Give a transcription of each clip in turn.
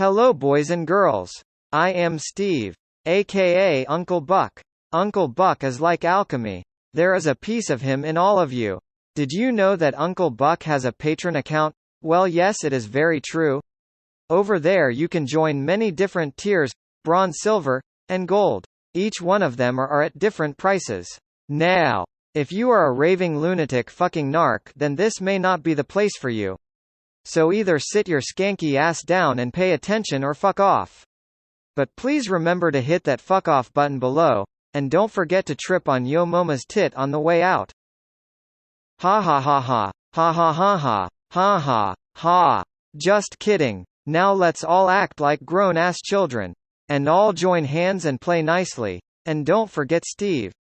Hello boys and girls. I am Steve, aka Uncle Buck. Uncle Buck is like alchemy. There is a piece of him in all of you. Did you know that Uncle Buck has a Patreon account? Well, yes, it is very true. Over there you can join many different tiers, bronze, silver, and gold. Each one of them are at different prices. Now, if you are a raving lunatic fucking narc, then this may not be the place for you. So either sit your skanky ass down and pay attention or fuck off. But please remember to hit that fuck off button below, and don't forget to trip on Yo Moma's tit on the way out. Ha ha ha ha, ha ha ha ha, ha ha, ha. Just kidding. Now let's all act like grown-ass children. And all join hands and play nicely. And don't forget Steve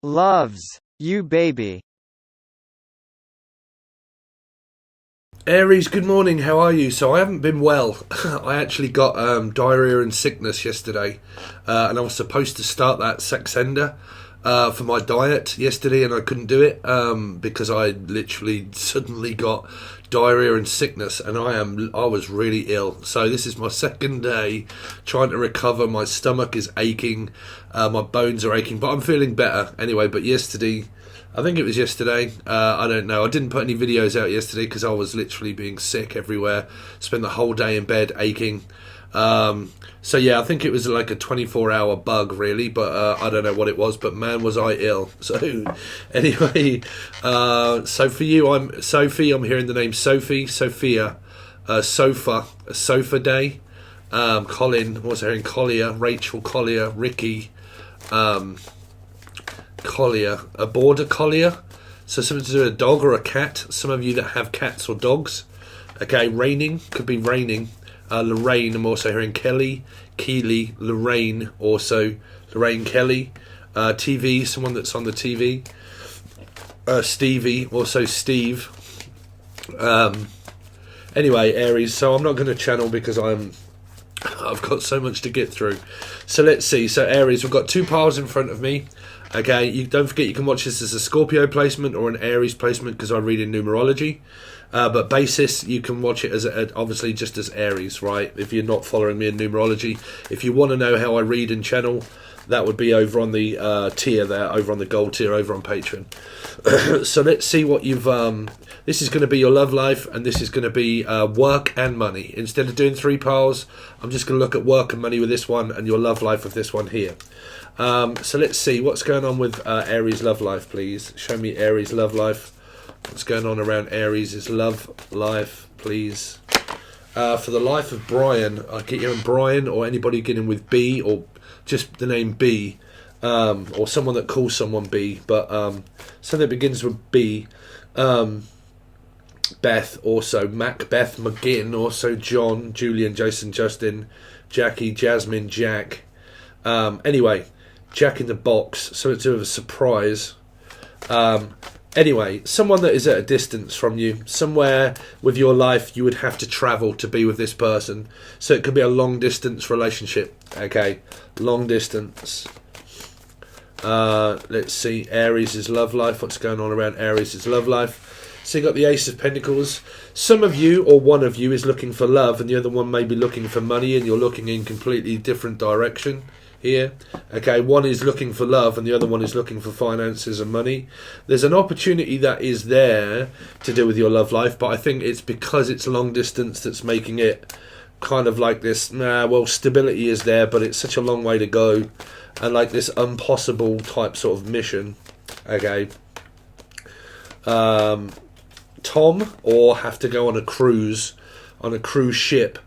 loves you, baby. Aries, good morning, how are you? So I haven't been well. I actually got diarrhea and sickness yesterday, and I was supposed to start that Saxenda for my diet yesterday, and I couldn't do it because I literally suddenly got diarrhea and sickness, and I was really ill. So this is my second day trying to recover. My stomach is aching, my bones are aching, but I'm feeling better anyway. But yesterday, I think it was yesterday, I don't know, I didn't put any videos out yesterday because I was literally being sick everywhere, spent the whole day in bed aching. So yeah, I think it was like a 24-hour bug really, but I don't know what it was, but man was I ill. So anyway, so for you, I'm Sophie, I'm hearing the name Sophie, Sophia, Sofa Day, Colin, what's hearing Collier, Rachel Collier, Ricky, Collier, a border collier, so something to do with a dog or a cat. Some of you that have cats or dogs. Okay, raining, could be raining. Lorraine, I'm also hearing Kelly, Keely, Lorraine, also Lorraine Kelly. TV, someone that's on the TV. Stevie, also Steve. Anyway, Aries, so I'm not going to channel because I've got so much to get through. So let's see. So Aries, we've got two piles in front of me. Okay, you don't forget you can watch this as a Scorpio placement or an Aries placement because I read in numerology. But basis, you can watch it as obviously just as Aries, right? If you're not following me in numerology. If you want to know how I read and channel, that would be over on the tier there, over on the gold tier, over on Patreon. So let's see what you've... this is going to be your love life, and this is going to be work and money. Instead of doing three piles, I'm just going to look at work and money with this one and your love life with this one here. So let's see what's going on with Aries love life, please. Show me Aries love life. What's going on around Aries' love life, please. For the life of Brian, I get you in Brian or anybody getting with B or just the name B, or someone that calls someone B, but something that begins with B. Beth, also Macbeth, McGinn, also John, Julian, Jason, Justin, Jackie, Jasmine, Jack. Anyway, Jack in the Box, so it's a bit of a surprise. Anyway, someone that is at a distance from you, somewhere with your life you would have to travel to be with this person. So it could be a long distance relationship. Okay, long distance. Let's see, Aries' love life. What's going on around Aries' love life? So you got the Ace of Pentacles. Some of you, or one of you, is looking for love, and the other one may be looking for money, and you're looking in completely different direction here. Okay, one is looking for love and the other one is looking for finances and money. There's an opportunity that is there to do with your love life, but I think it's because it's long distance that's making it kind of like this, well, stability is there, but it's such a long way to go, and like this impossible type sort of mission. Okay, Tom, or have to go on a cruise ship,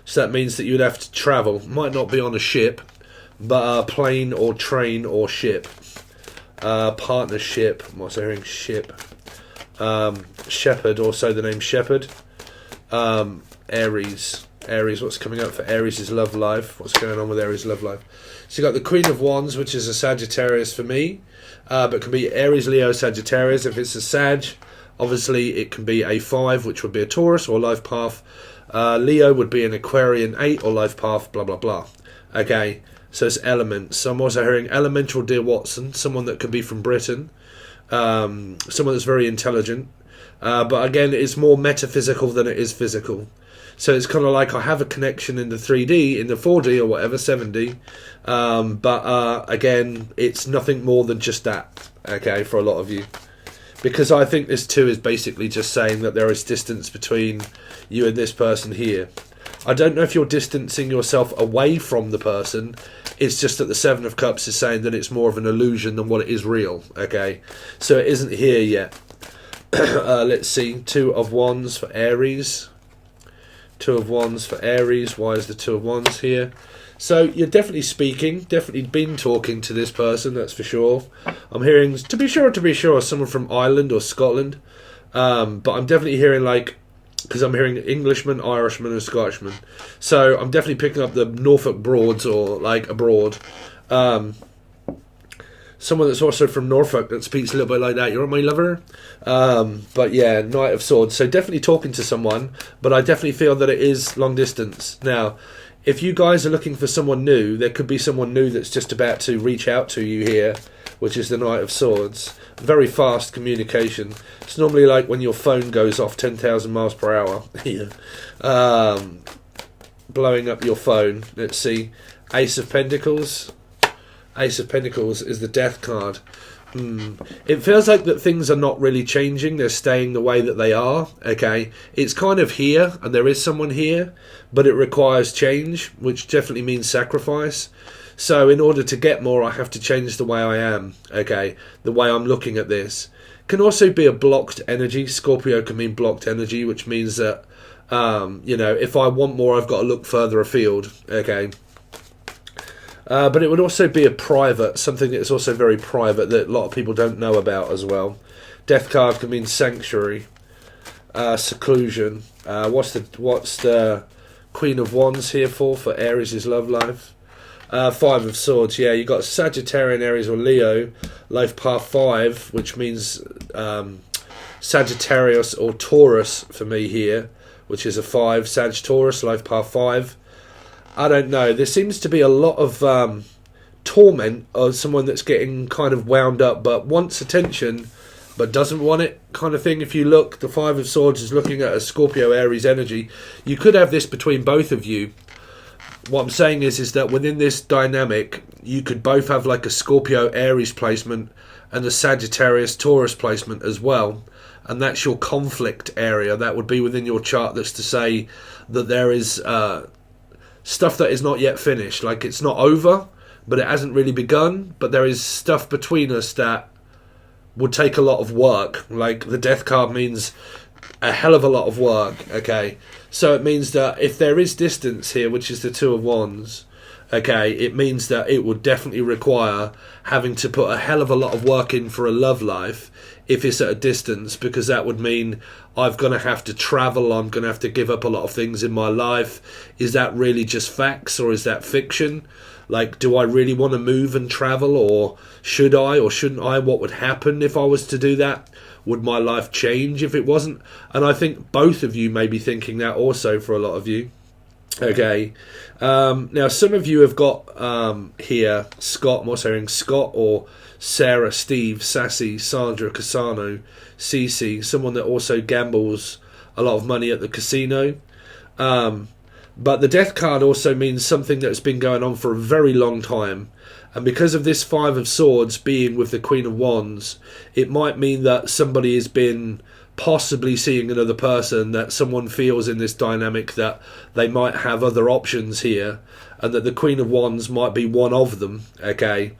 so that means that you'd have to travel. Might not be on a ship, but a plane or train or ship. Partnership, I'm also hearing ship. Shepherd, also the name Shepherd. Aries, what's coming up for Aries' love life? What's going on with Aries' love life? So you got the Queen of Wands, which is a Sagittarius for me, but can be Aries, Leo, Sagittarius. If it's a Sag, obviously it can be a 5, which would be a Taurus or life path. Leo would be an Aquarian 8 or life path, blah blah blah. Okay, so it's elements. So I'm also hearing elemental dear Watson, someone that could be from Britain, someone that's very intelligent, but again it's more metaphysical than it is physical. So it's kind of like I have a connection in the 3D, in the 4D or whatever, 7D. But again, it's nothing more than just that, okay, for a lot of you. Because I think this 2 is basically just saying that there is distance between you and this person here. I don't know if you're distancing yourself away from the person. It's just that the 7 of Cups is saying that it's more of an illusion than what it is real, okay? So it isn't here yet. Let's see, 2 of Wands for Aries. 2 of Wands for Aries. Why is the 2 of Wands here? So you're definitely speaking, definitely been talking to this person, that's for sure. I'm hearing, to be sure, someone from Ireland or Scotland. But I'm definitely hearing, like, because I'm hearing Englishman, Irishman and Scotsman. So I'm definitely picking up the Norfolk Broads, or like abroad. Someone that's also from Norfolk that speaks a little bit like that. You're my lover. But yeah, Knight of Swords. So definitely talking to someone, but I definitely feel that it is long distance. Now, if you guys are looking for someone new, there could be someone new that's just about to reach out to you here, which is the Knight of Swords. Very fast communication. It's normally like when your phone goes off 10,000 miles per hour. Blowing up your phone. Let's see. Ace of Pentacles. Ace of Pentacles is the Death card. It feels like that things are not really changing. They're staying the way that they are. Okay, it's kind of here, and there is someone here, but it requires change, which definitely means sacrifice. So in order to get more, I have to change the way I am. Okay, the way I'm looking at this can also be a blocked energy. Scorpio can mean blocked energy, which means that you know, if I want more, I've got to look further afield. Okay. But it would also be a private, something that's also very private that a lot of people don't know about as well. Death card can mean sanctuary, seclusion. What's the Queen of Wands here for Aries' love life? 5 of Swords. Yeah, you got Sagittarian, Aries or Leo, life path 5, which means Sagittarius or Taurus for me here, which is a 5. Sagittarius, life path 5. I don't know. There seems to be a lot of torment of someone that's getting kind of wound up, but wants attention, but doesn't want it, kind of thing. If you look, the 5 of Swords is looking at a Scorpio Aries energy. You could have this between both of you. What I'm saying is that within this dynamic, you could both have like a Scorpio Aries placement and a Sagittarius Taurus placement as well. And that's your conflict area. That would be within your chart. That's to say that there is stuff that is not yet finished. Like, it's not over, but it hasn't really begun. But there is stuff between us that would take a lot of work. Like, the Death card means a hell of a lot of work, okay? So it means that if there is distance here, which is the 2 of Wands, okay, it means that it would definitely require having to put a hell of a lot of work in for a love life if it's at a distance, because that would mean I'm going to have to travel, I'm going to have to give up a lot of things in my life. Is that really just facts, or is that fiction? Like, do I really want to move and travel, or should I or shouldn't I? What would happen if I was to do that? Would my life change if it wasn't? And I think both of you may be thinking that also, for a lot of you. Okay. Now, some of you have got here Scott, I'm also hearing Scott or Sarah, Steve, Sassy, Sandra, Cassano, Cece, someone that also gambles a lot of money at the casino. But the Death card also means something that's been going on for a very long time. And because of this 5 of Swords being with the Queen of Wands, it might mean that somebody has been possibly seeing another person, that someone feels in this dynamic that they might have other options here, and that the Queen of Wands might be one of them, okay?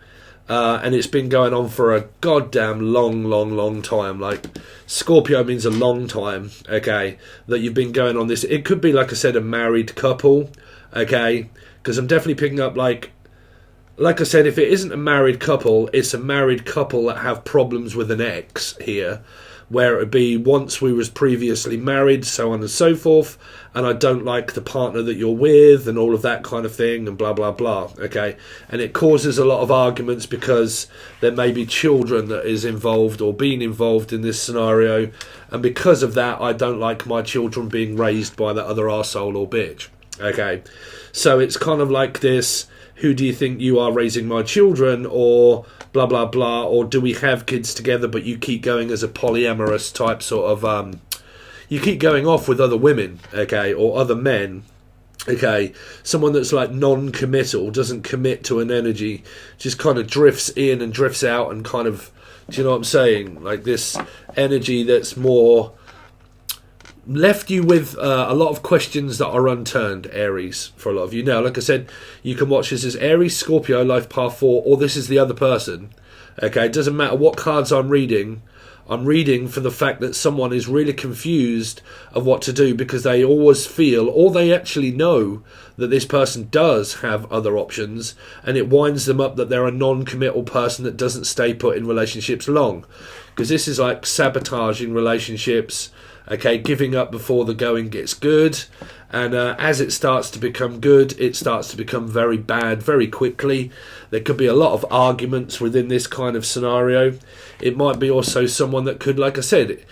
And it's been going on for a goddamn long time. Like, Scorpio means a long time, okay, that you've been going on this. It could be, like I said, a married couple, okay, because I'm definitely picking up, like I said, if it isn't a married couple, it's a married couple that have problems with an ex here, where it would be once we was previously married, so on and so forth, and I don't like the partner that you're with, and all of that kind of thing, and blah, blah, blah, okay? And it causes a lot of arguments because there may be children that is involved or being involved in this scenario, and because of that, I don't like my children being raised by that other arsehole or bitch, okay? So it's kind of like this, who do you think you are raising my children, or blah, blah, blah, or do we have kids together but you keep going as a polyamorous type sort of, you keep going off with other women, okay, or other men, okay, someone that's like non-committal, doesn't commit to an energy, just kind of drifts in and drifts out, and kind of, do you know what I'm saying? Like this energy that's more left you with a lot of questions that are unturned, Aries, for a lot of you. Now, like I said, you can watch this as Aries, Scorpio, Life Path 4, or this is the other person. Okay, it doesn't matter what cards I'm reading for the fact that someone is really confused of what to do, because they always feel, or they actually know, that this person does have other options, and it winds them up that they're a non-committal person that doesn't stay put in relationships long. Because this is like sabotaging relationships, okay, giving up before the going gets good, and as it starts to become good, it starts to become very bad very quickly. There could be a lot of arguments within this kind of scenario. It might be also someone that could, like I said,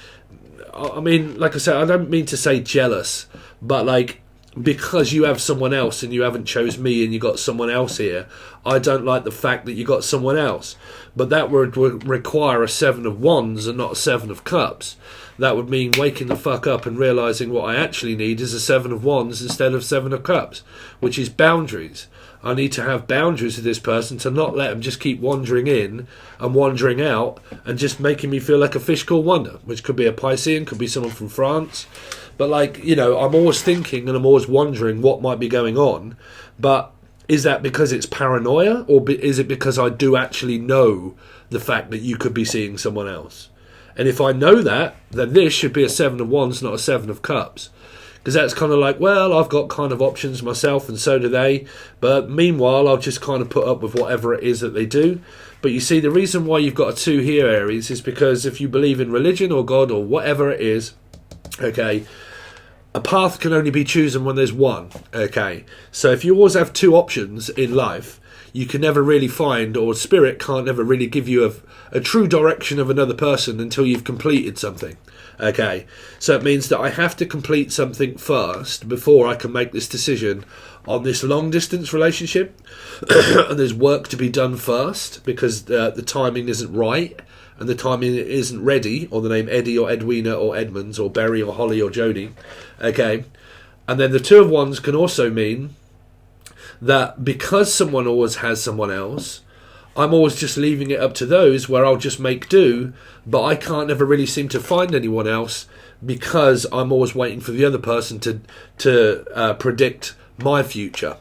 I mean, like I said, I don't mean to say jealous, but like, because you have someone else and you haven't chose me and you got someone else here, I don't like the fact that you got someone else. But that would require a 7 of Wands and not a 7 of Cups. That would mean waking the fuck up and realising what I actually need is a 7 of Wands instead of 7 of Cups, which is boundaries. I need to have boundaries with this person to not let them just keep wandering in and wandering out and just making me feel like a fish called wonder, which could be a Piscean, could be someone from France. But like, you know, I'm always thinking and I'm always wondering what might be going on. But is that because it's paranoia, or is it because I do actually know the fact that you could be seeing someone else? And if I know that, then this should be a 7 of Wands, not a 7 of Cups. Because that's kind of like, well, I've got kind of options myself and so do they. But meanwhile, I'll just kind of put up with whatever it is that they do. But you see, the reason why you've got a 2 here, Aries, is because if you believe in religion or God or whatever it is, okay, a path can only be chosen when there's one, okay? So if you always have 2 options in life, you can never really find, or spirit can't ever really give you a true direction of another person until you've completed something, okay? So it means that I have to complete something first before I can make this decision on this long distance relationship. And there's work to be done first, because the timing isn't right and the timing isn't ready, or the name Eddie or Edwina or Edmonds or Berry or Holly or Jodie, okay? And then the 2 of Wands can also mean that because someone always has someone else, I'm always just leaving it up to those where I'll just make do, but I can't ever really seem to find anyone else because I'm always waiting for the other person to predict my future.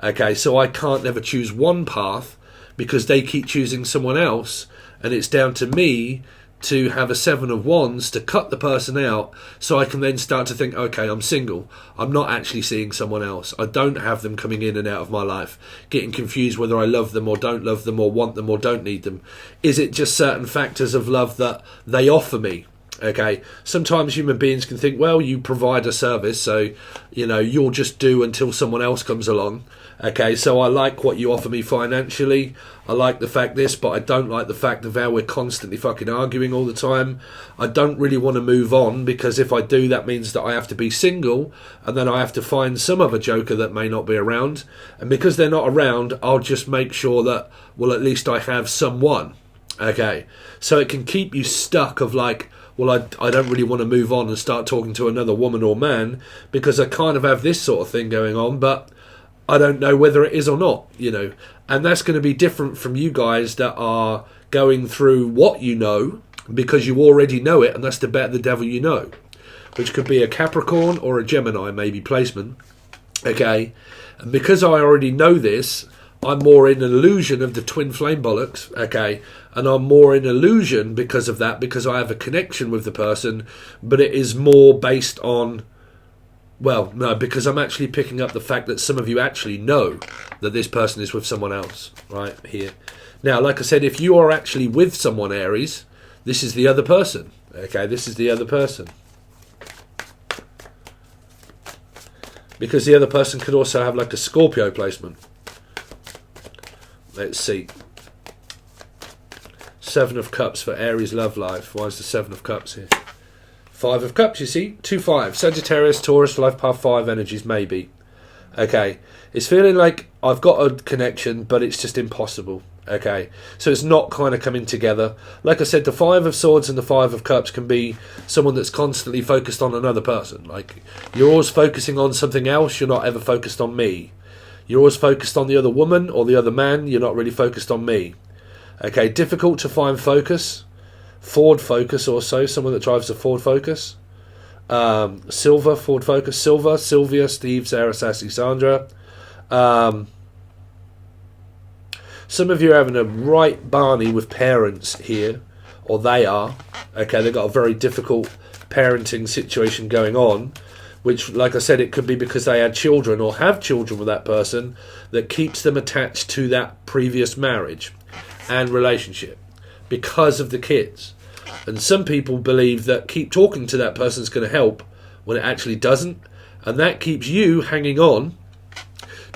Okay, so I can't never choose one path because they keep choosing someone else, and it's down to me to have a 7 of Wands to cut the person out, so I can then start to think, okay, I'm single, I'm not actually seeing someone else, I don't have them coming in and out of my life, getting confused whether I love them or don't love them or want them or don't need them. Is it just certain factors of love that they offer me? Okay, sometimes human beings can think, well, you provide a service, so you know, you'll just do until someone else comes along. Okay, so I like what you offer me financially, I like the fact this, but I don't like the fact of how we're constantly fucking arguing all the time. I don't really want to move on, because if I do, that means that I have to be single, and then I have to find some other joker that may not be around, and because they're not around, I'll just make sure that, well, at least I have someone. Okay, so it can keep you stuck of like, well, I don't really want to move on and start talking to another woman or man, because I kind of have this sort of thing going on, but I don't know whether it is or not, you know. And that's going to be different from you guys that are going through what you know, because you already know it, and that's the better the devil you know, which could be a Capricorn or a Gemini, maybe placement. Okay, and because I already know this, I'm more in illusion of the twin flame bollocks, okay, and I'm more in illusion because of that, because I have a connection with the person, but it is more based on, well, no, because I'm actually picking up the fact that some of you actually know that this person is with someone else, right here. Now, like I said, if you are actually with someone, Aries, this is the other person, okay, this is the other person. Because the other person could also have like a Scorpio placement. Let's see. 7 of Cups for Aries love life. Why is the 7 of Cups here? 5 of Cups, you see? 2, 5. Sagittarius, Taurus, life path 5 energies, maybe. Okay. It's feeling like I've got a connection, but it's just impossible. Okay, so it's not kind of coming together. Like I said, the Five of Swords and the Five of Cups can be someone that's constantly focused on another person. Like, you're always focusing on something else, you're not ever focused on me. You're always focused on the other woman or the other man, you're not really focused on me. Okay, difficult to find focus. Ford Focus also, someone that drives a Ford Focus. Silver, Ford Focus. Silver, Sylvia, Steve, Sarah, Sassy, Sandra. Some of you are having a right Barney with parents here, or they are. Okay, they've got a very difficult parenting situation going on, which, like I said, it could be because they had children or have children with that person that keeps them attached to that previous marriage and relationship because of the kids. And some people believe that keep talking to that person is going to help when it actually doesn't, and that keeps you hanging on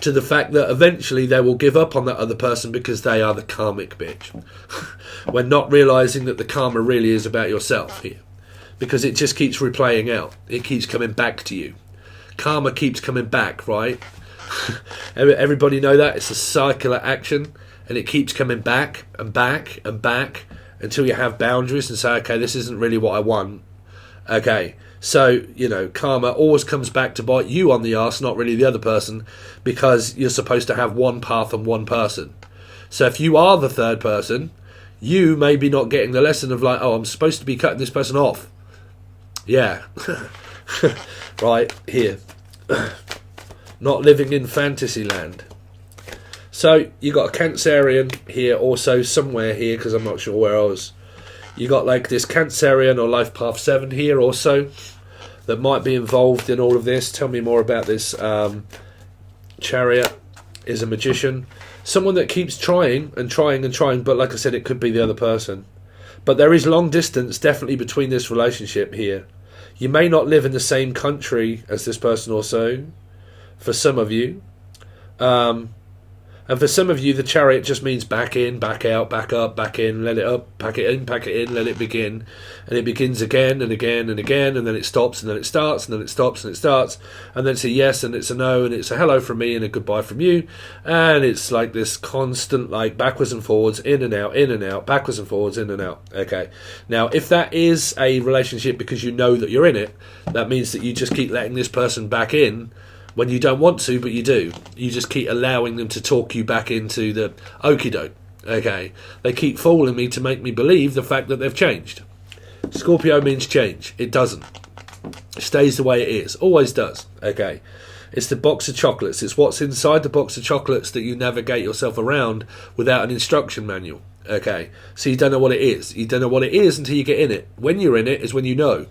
to the fact that eventually they will give up on that other person because they are the karmic bitch. When not realising that the karma really is about yourself here. Because it just keeps replaying out. It keeps coming back to you. Karma keeps coming back, right? Everybody know that? It's a circular action. And it keeps coming back and back and back until you have boundaries and say, okay, this isn't really what I want. Okay, so, you know, karma always comes back to bite you on the arse, not really the other person, because you're supposed to have one path and one person. So if you are the third person, you may be not getting the lesson of like, oh, I'm supposed to be cutting this person off. Yeah. Right, here. Not living in fantasy land. So you got a Cancerian here also, somewhere here, because I'm not sure where I was. You got like this Cancerian or Life Path 7 here also that might be involved in all of this. Tell me more about this. Chariot is a magician. Someone that keeps trying and trying and trying, but like I said, it could be the other person. But there is long distance definitely between this relationship here. You may not live in the same country as this person also, for some of you. And for some of you, the Chariot just means back in, back out, back up, back in, let it up, pack it in, let it begin. And it begins again and again and again, and then it stops, and then it starts, and then it stops, and it starts. And then it's a yes, and it's a no, and it's a hello from me, and a goodbye from you. And it's like this constant, like, backwards and forwards, in and out, backwards and forwards, in and out. Okay. Now, if that is a relationship because you know that you're in it, that means that you just keep letting this person back in when you don't want to, but you do. You just keep allowing them to talk you back into the okie doke. Okay. They keep fooling me to make me believe the fact that they've changed. Scorpio means change. It doesn't. It stays the way it is. Always does. Okay. It's the box of chocolates. It's what's inside the box of chocolates that you navigate yourself around without an instruction manual. Okay. So you don't know what it is. You don't know what it is until you get in it. When you're in it is when you know.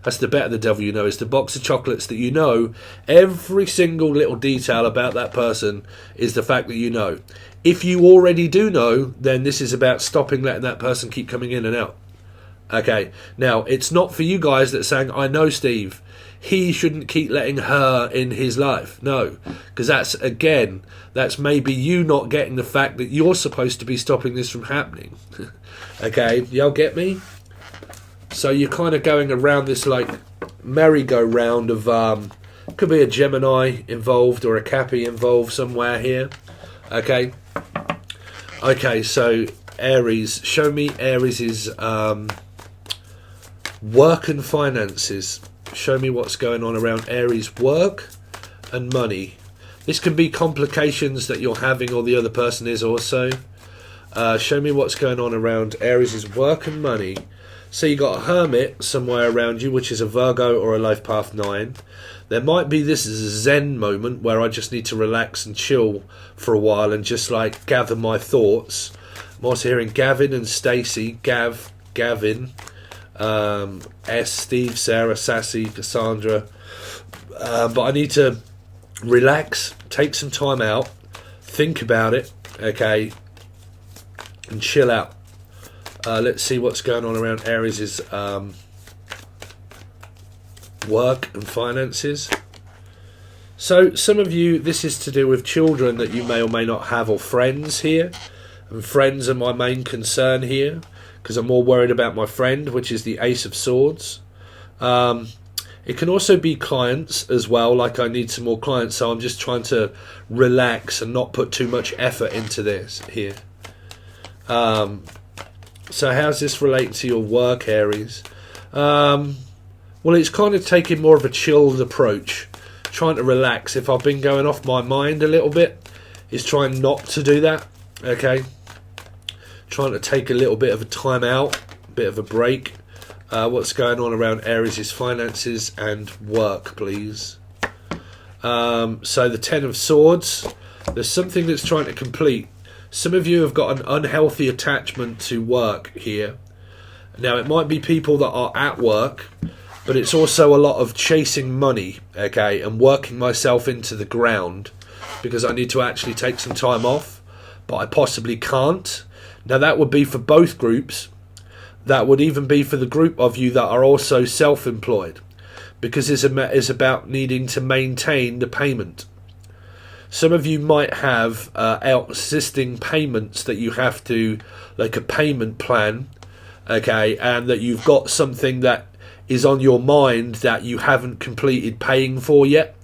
That's the better the devil you know. It's the box of chocolates that you know. Every single little detail about that person is the fact that you know. If you already do know, then this is about stopping letting that person keep coming in and out. Okay. Now, it's not for you guys that's saying, I know Steve. He shouldn't keep letting her in his life. No. Because that's, again, that's maybe you not getting the fact that you're supposed to be stopping this from happening. Okay. Y'all get me? So you're kind of going around this like merry-go-round of could be a Gemini involved or a Cappy involved somewhere here. Okay. Okay, so Aries, show me Aries' work and finances. Show me what's going on around Aries' work and money. This can be complications that you're having or the other person is also. Show me what's going on around Aries' work and money. So you got a Hermit somewhere around you, which is a Virgo or a Life Path 9. There might be this Zen moment where I just need to relax and chill for a while and just like gather my thoughts. I'm also hearing Gavin and Stacey, Gavin, S, Steve, Sarah, Sassy, Cassandra. But I need to relax, take some time out, think about it, okay, and chill out. Let's see what's going on around Aries' work and finances. So some of you, this is to do with children that you may or may not have, or friends here. And friends are my main concern here, because I'm more worried about my friend, which is the Ace of Swords. It can also be clients as well, like I need some more clients, so I'm just trying to relax and not put too much effort into this here. So how's this relate to your work, Aries? Well, it's kind of taking more of a chilled approach, trying to relax. If I've been going off my mind a little bit, it's trying not to do that, okay? Trying to take a little bit of a time out, a bit of a break. What's going on around Aries' finances and work, please? So the Ten of Swords, there's something that's trying to complete. Some of you have got an unhealthy attachment to work here. Now, it might be people that are at work, but it's also a lot of chasing money, okay, and working myself into the ground because I need to actually take some time off, but I possibly can't. Now, that would be for both groups. That would even be for the group of you that are also self-employed, because it's about needing to maintain the payment. Some of you might have existing payments that you have to, like a payment plan, okay, and that you've got something that is on your mind that you haven't completed paying for yet.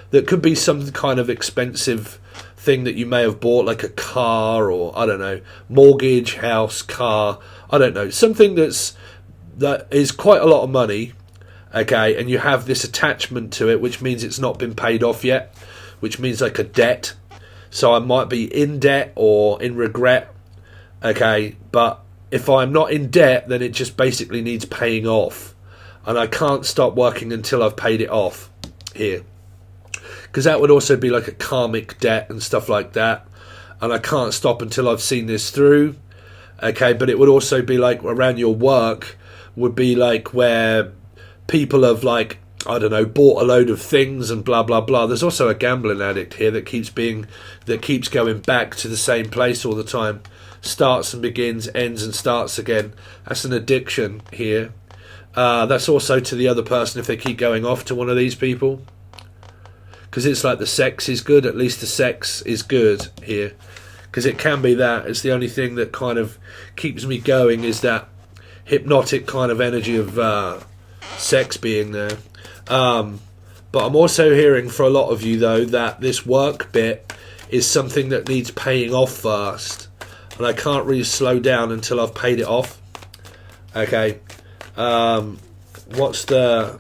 That could be some kind of expensive thing that you may have bought, like a car, or I don't know, mortgage, house, car, I don't know, something that is quite a lot of money, okay, and you have this attachment to it, which means it's not been paid off yet, which means like a debt. So I might be in debt or in regret, okay, but if I'm not in debt, then it just basically needs paying off, and I can't stop working until I've paid it off here, because that would also be like a karmic debt and stuff like that, and I can't stop until I've seen this through, okay. But it would also be like around your work would be like where people have, like, I don't know, bought a load of things and blah blah blah. There's also a gambling addict here that keeps going back to the same place all the time, starts and begins, ends and starts again. That's an addiction here. That's also to the other person if they keep going off to one of these people, because it's like the sex is good. At least the sex is good here, because it can be that. It's the only thing that kind of keeps me going, is that hypnotic kind of energy of sex being there. But I'm also hearing for a lot of you, though, that this work bit is something that needs paying off first, and I can't really slow down until I've paid it off, okay. What's the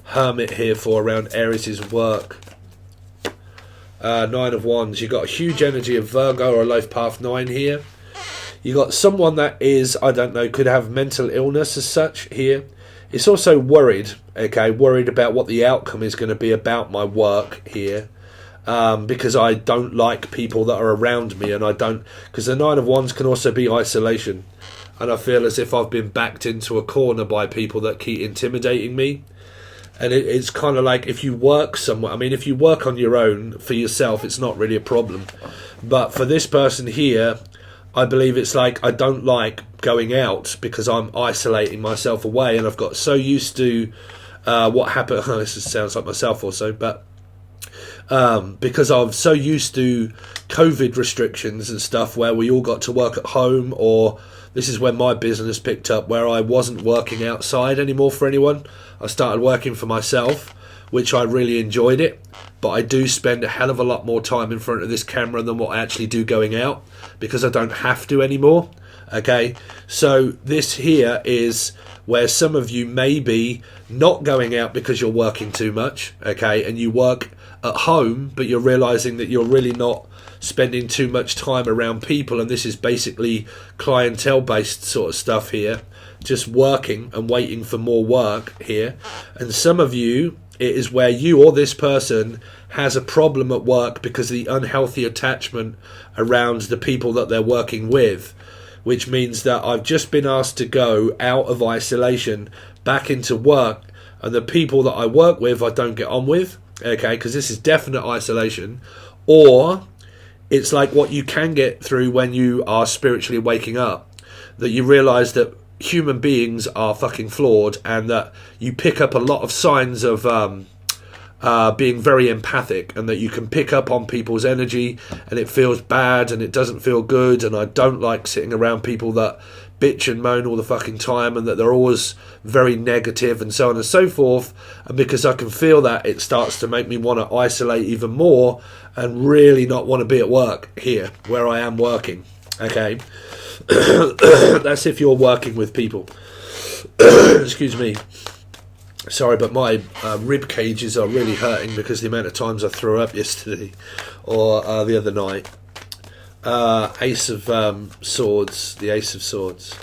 Hermit here for around Aries' work? Nine of Wands. You've got a huge energy of Virgo or Life Path 9 here. You got someone that is, I don't know, could have mental illness as such here. It's also worried, okay, worried about what the outcome is going to be about my work here, because I don't like people that are around me, and I don't, because the Nine of Wands can also be isolation, and I feel as if I've been backed into a corner by people that keep intimidating me. And it's kind of like, if you work somewhere, I mean, if you work on your own for yourself, it's not really a problem, but for this person here, I believe it's like, I don't like going out because I'm isolating myself away, and I've got so used to what happened. This sounds like myself also, but because I'm so used to COVID restrictions and stuff, where we all got to work at home, or this is when my business picked up, where I wasn't working outside anymore for anyone. I started working for myself, which I really enjoyed it, but I do spend a hell of a lot more time in front of this camera than what I actually do going out, because I don't have to anymore, okay. So this here is where some of you may be not going out because you're working too much, okay, and you work at home, but you're realizing that you're really not spending too much time around people, and this is basically clientele based sort of stuff here, just working and waiting for more work here. And some of you, it is where you or this person has a problem at work because of the unhealthy attachment around the people that they're working with, which means that I've just been asked to go out of isolation back into work, and the people that I work with I don't get on with, okay, because this is definite isolation. Or it's like what you can get through when you are spiritually waking up, that you realise that human beings are fucking flawed, and that you pick up a lot of signs of being very empathic, and that you can pick up on people's energy, and it feels bad and it doesn't feel good. And I don't like sitting around people that bitch and moan all the fucking time, and that they're always very negative and so on and so forth. And because I can feel that, it starts to make me want to isolate even more and really not want to be at work here where I am working, okay. That's if you're working with people. Excuse me. Sorry, but my rib cages are really hurting because of the amount of times I threw up yesterday or the other night. Ace of Swords, the Ace of Swords.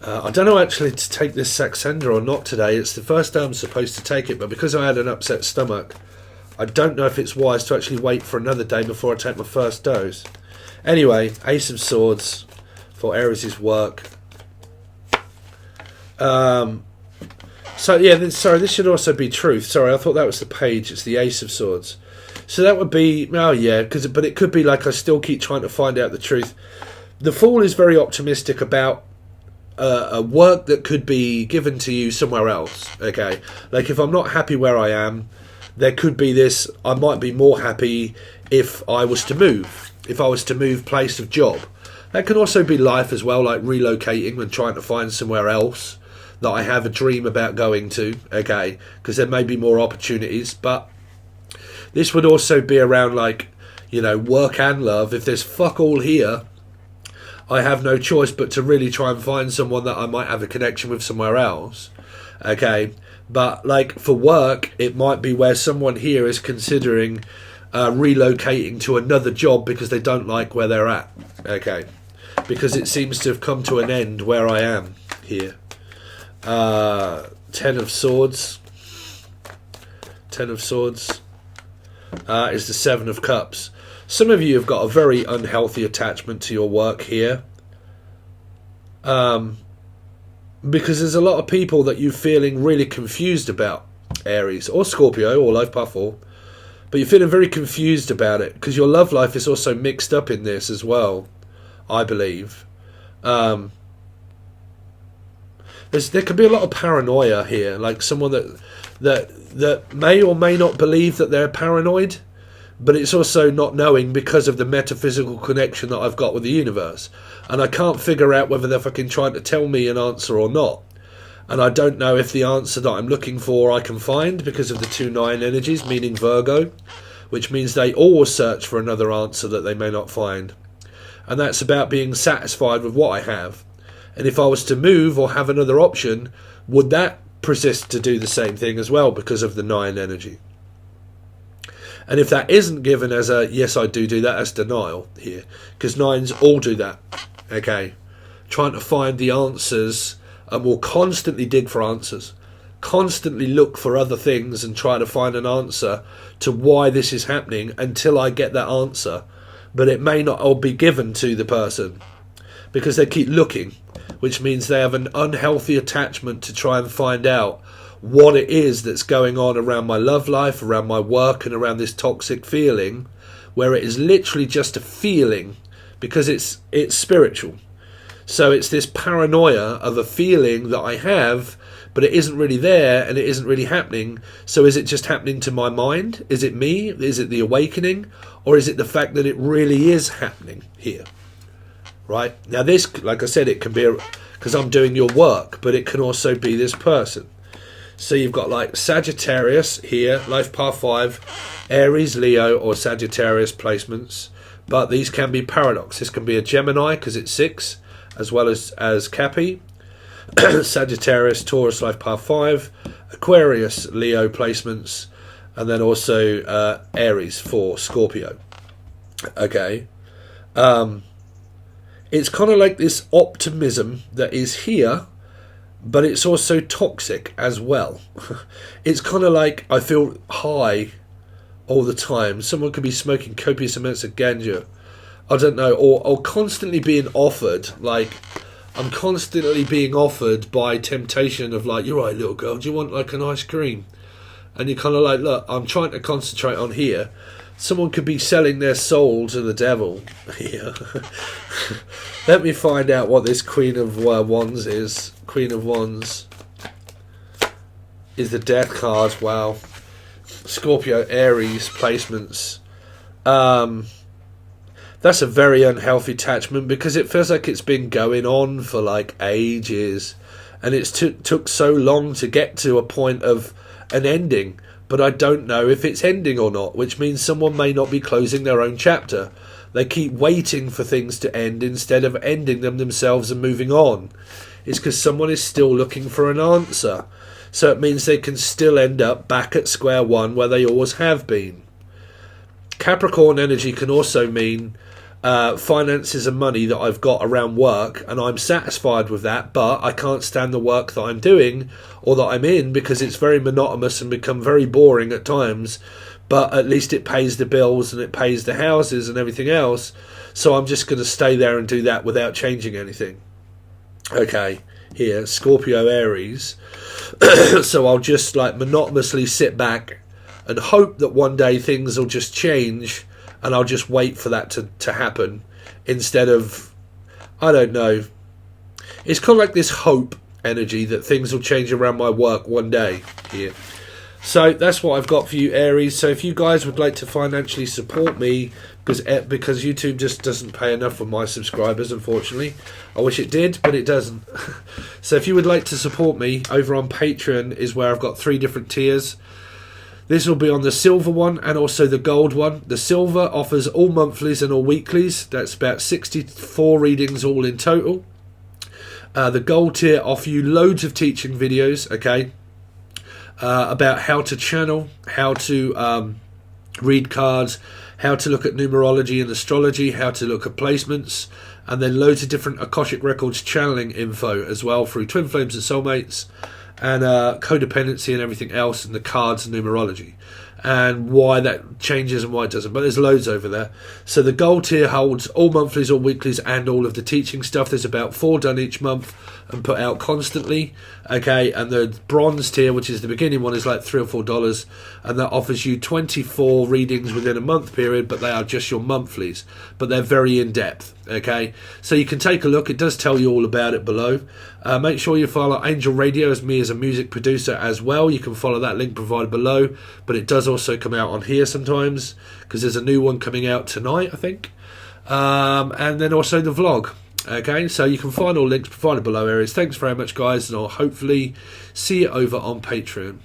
I don't know actually to take this Saxenda or not today. It's the first day I'm supposed to take it, but because I had an upset stomach, I don't know if it's wise to actually wait for another day before I take my first dose. Anyway, Ace of Swords for Aries' work. So yeah, sorry, this should also be truth. Sorry, I thought that was the page. It's the Ace of Swords. So that would be, oh yeah, but it could be like I still keep trying to find out the truth. The Fool is very optimistic about a work that could be given to you somewhere else. Okay, like if I'm not happy where I am, there could be this. I might be more happy if I was to move. If I was to move place of job, that can also be life as well, like relocating and trying to find somewhere else that I have a dream about going to, okay, because there may be more opportunities, but this would also be around, like, you know, work and love. If there's fuck all here, I have no choice but to really try and find someone that I might have a connection with somewhere else, okay, but, like, for work, it might be where someone here is considering relocating to another job because they don't like where they're at, okay, because it seems to have come to an end where I am here. 10 of Swords. 10 of Swords is the 7 of Cups. Some of you have got a very unhealthy attachment to your work here. Because there's a lot of people that you're feeling really confused about, Aries, or Scorpio, or Life Path 4. But you're feeling very confused about it, because your love life is also mixed up in this as well, I believe. There could be a lot of paranoia here, like someone that may or may not believe that they're paranoid, but it's also not knowing because of the metaphysical connection that I've got with the universe. And I can't figure out whether they're fucking trying to tell me an answer or not. And I don't know if the answer that I'm looking for I can find because of the 2-9 energies, meaning Virgo, which means they always search for another answer that they may not find. And that's about being satisfied with what I have. And if I was to move or have another option, would that persist to do the same thing as well because of the 9 energy? And if that isn't given as a yes, I do that, as denial here, because 9s all do that, okay? Trying to find the answers and will constantly dig for answers, constantly look for other things and try to find an answer to why this is happening until I get that answer. But it may not all be given to the person because they keep looking, which means they have an unhealthy attachment to try and find out what it is that's going on around my love life, around my work, and around this toxic feeling, where it is literally just a feeling, because it's spiritual. So it's this paranoia of a feeling that I have, but it isn't really there, and it isn't really happening. So is it just happening to my mind? Is it me? Is it the awakening? Or is it the fact that it really is happening here? Right? Now this, like I said, it can be because I'm doing your work, but it can also be this person. So you've got like Sagittarius here, Life Path 5, Aries, Leo, or Sagittarius placements. But these can be paradox. This can be a Gemini because it's 6, as well as Cappy. Sagittarius, Taurus, Life Path 5, Aquarius, Leo placements, and then also Aries for Scorpio. Okay. It's kind of like this optimism that is here, but it's also toxic as well. It's kind of like I feel high all the time. Someone could be smoking copious amounts of ganja, I don't know, or constantly being offered, like, I'm constantly being offered by temptation of like, you're right, little girl, do you want like an ice cream? And you're kind of like, look, I'm trying to concentrate on here. Someone could be selling their soul to the devil here. Let me find out what this Queen of Wands is. Queen of Wands is the Death card. Wow. Scorpio, Aries placements. That's a very unhealthy attachment because it feels like it's been going on for like ages, and it's took so long to get to a point of an ending. But I don't know if it's ending or not, which means someone may not be closing their own chapter. They keep waiting for things to end instead of ending them themselves and moving on. It's because someone is still looking for an answer. So it means they can still end up back at square one where they always have been. Capricorn energy can also mean finances and money that I've got around work, and I'm satisfied with that, but I can't stand the work that I'm doing or that I'm in because it's very monotonous and become very boring at times. But at least it pays the bills and it pays the houses and everything else. So I'm just going to stay there and do that without changing anything. Okay, here, Scorpio Aries. So I'll just like monotonously sit back and hope that one day things will just change, and I'll just wait for that to happen instead of, I don't know. It's kind of like this hope energy that things will change around my work one day here. So that's what I've got for you, Aries. So if you guys would like to financially support me, because YouTube just doesn't pay enough for my subscribers, unfortunately. I wish it did, but it doesn't. So if you would like to support me, over on Patreon is where I've got 3 different tiers. This will be on the silver one and also the gold one. The silver offers all monthlies and all weeklies. That's about 64 readings all in total. The gold tier offer you loads of teaching videos, okay? About how to channel, how to read cards, how to look at numerology and astrology, how to look at placements, and then loads of different Akashic Records channeling info as well through Twin Flames and Soulmates, and codependency and everything else, and the cards and numerology, and why that changes and why it doesn't. But there's loads over there. So the gold tier holds all monthlies, all weeklies, and all of the teaching stuff. There's about 4 done each month and put out constantly. Okay, and the bronze tier, which is the beginning one, is like $3 or $4, and that offers you 24 readings within a month period, but they are just your monthlies, but they're very in depth. Okay, so you can take a look. It does tell you all about it below. Make sure you follow Angel Radio as me as a music producer as well. You can follow that link provided below, but it does also come out on here sometimes because there's a new one coming out tonight, I think. And then also the vlog. Okay, so you can find all links provided below, Aries. Thanks very much, guys, and I'll hopefully see you over on Patreon.